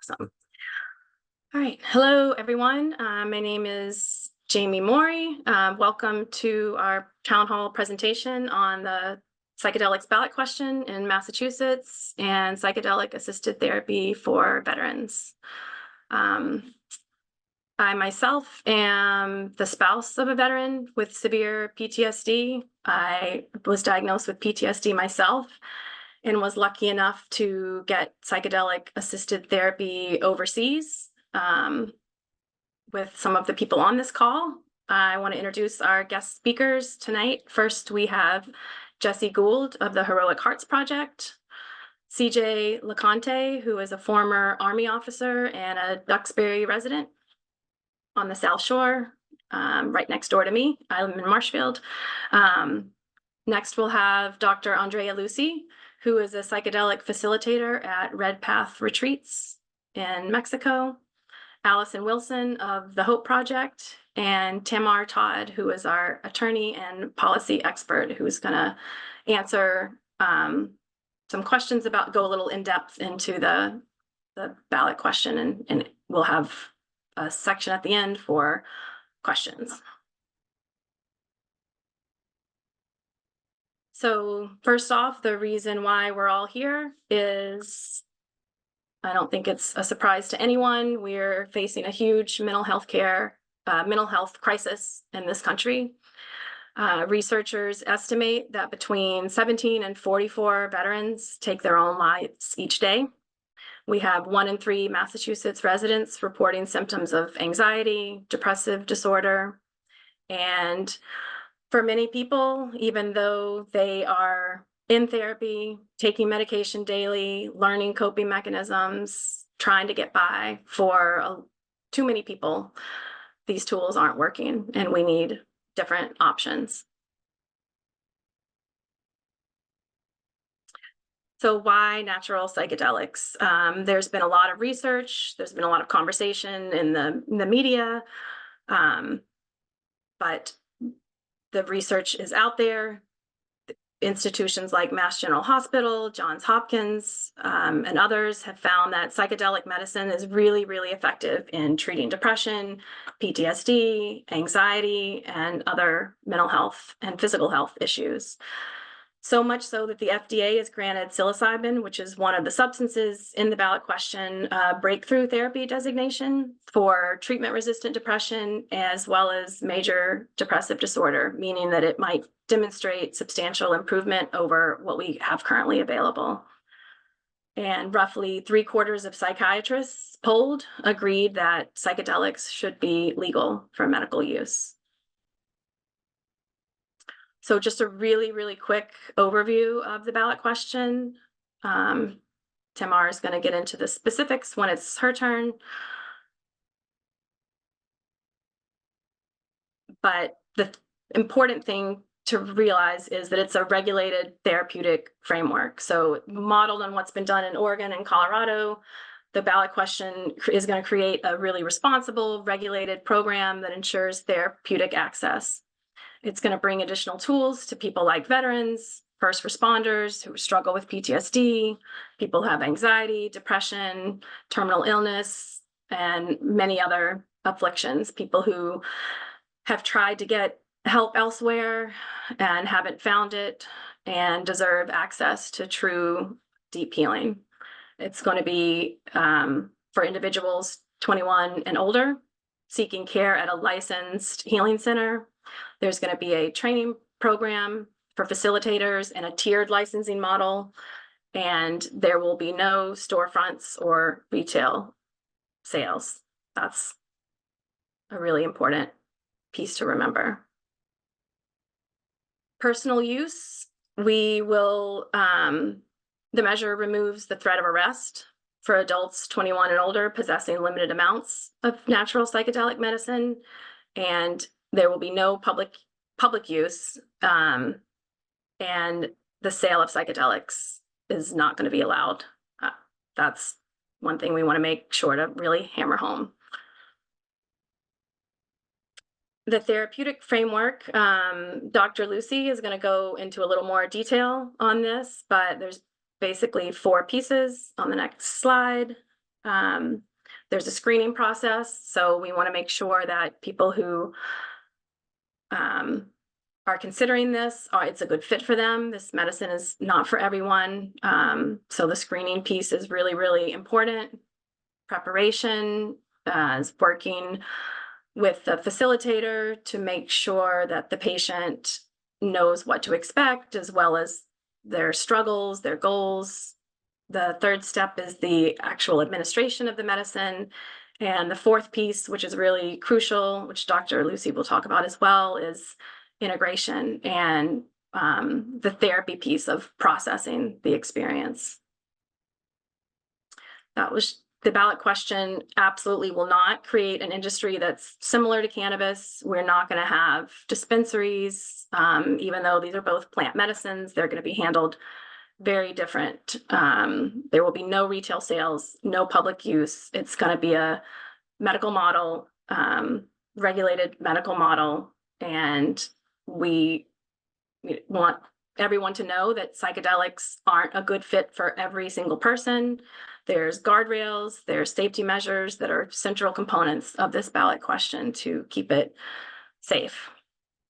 Awesome. All right. Hello, everyone. My name is Jamie Morey. Welcome to our town hall presentation on the psychedelics ballot question in Massachusetts and psychedelic-assisted therapy for veterans. I myself am the spouse of a veteran with severe PTSD. I was diagnosed with PTSD myself and was lucky enough to get psychedelic-assisted therapy overseas with some of the people on this call. I want to introduce our guest speakers tonight. First, we have Jesse Gould of the Heroic Hearts Project, CJ LeConte, who is a former Army officer and a Duxbury resident on the South Shore, right next door to me. I live in Marshfield. Next, we'll have Dr. Andrea Lucy, who is a psychedelic facilitator at Red Path Retreats in Mexico, Allison Wilson of the Hope Project, and Tamar Todd, who is our attorney and policy expert, who's going to answer some questions about, go a little in depth into the ballot question, and we'll have a section at the end for questions. So first off, the reason why we're all here is, I don't think it's a surprise to anyone, we're facing a huge mental health crisis in this country. Researchers estimate that between 17 and 44 veterans take their own lives each day. We have 1 in 3 Massachusetts residents reporting symptoms of anxiety, depressive disorder, and for many people, even though they are in therapy, taking medication daily, learning coping mechanisms, trying to get by, for too many people, these tools aren't working, and we need different options. So why natural psychedelics? There's been a lot of research, there's been a lot of conversation in the media, but the research is out there. Institutions like Mass General Hospital, Johns Hopkins, and others have found that psychedelic medicine is really, really effective in treating depression, PTSD, anxiety, and other mental health and physical health issues. So much so that the FDA has granted psilocybin, which is one of the substances in the ballot question, breakthrough therapy designation for treatment-resistant depression, as well as major depressive disorder, meaning that it might demonstrate substantial improvement over what we have currently available. And roughly 3/4 of psychiatrists polled agreed that psychedelics should be legal for medical use. So just a really, really quick overview of the ballot question. Tamar is going to get into the specifics when it's her turn. But the important thing to realize is that it's a regulated therapeutic framework. So modeled on what's been done in Oregon and Colorado, the ballot question is going to create a really responsible, regulated program that ensures therapeutic access. It's going to bring additional tools to people like veterans, first responders who struggle with PTSD, people who have anxiety, depression, terminal illness, and many other afflictions, people who have tried to get help elsewhere and haven't found it and deserve access to true deep healing. It's going to be for individuals 21 and older seeking care at a licensed healing center. There's going to be a training program for facilitators and a tiered licensing model, and there will be no storefronts or retail sales. That's a really important piece to remember. Personal use, we will, the measure removes the threat of arrest for adults 21 and older possessing limited amounts of natural psychedelic medicine, and there will be no public use, and the sale of psychedelics is not going to be allowed. That's one thing we want to make sure to really hammer home. The therapeutic framework, Dr. Lucy is going to go into a little more detail on this, but there's basically 4 pieces on the next slide. There's a screening process, so we want to make sure that people who are considering this, it's a good fit for them. This medicine is not for everyone. So the screening piece is really, really important. Preparation is working with the facilitator to make sure that the patient knows what to expect, as well as their struggles, their goals. The third step is the actual administration of the medicine. And the fourth piece, which is really crucial, which Dr. Lucy will talk about as well, is integration and the therapy piece of processing the experience. That was the ballot question. Absolutely will not create an industry that's similar to cannabis. We're not going to have dispensaries, even though these are both plant medicines. They're going to be handled very different. There will be no retail sales, no public use. It's going to be a medical model, regulated medical model, and we want everyone to know that psychedelics aren't a good fit for every single person. There's guardrails, there's safety measures that are central components of this ballot question to keep it safe.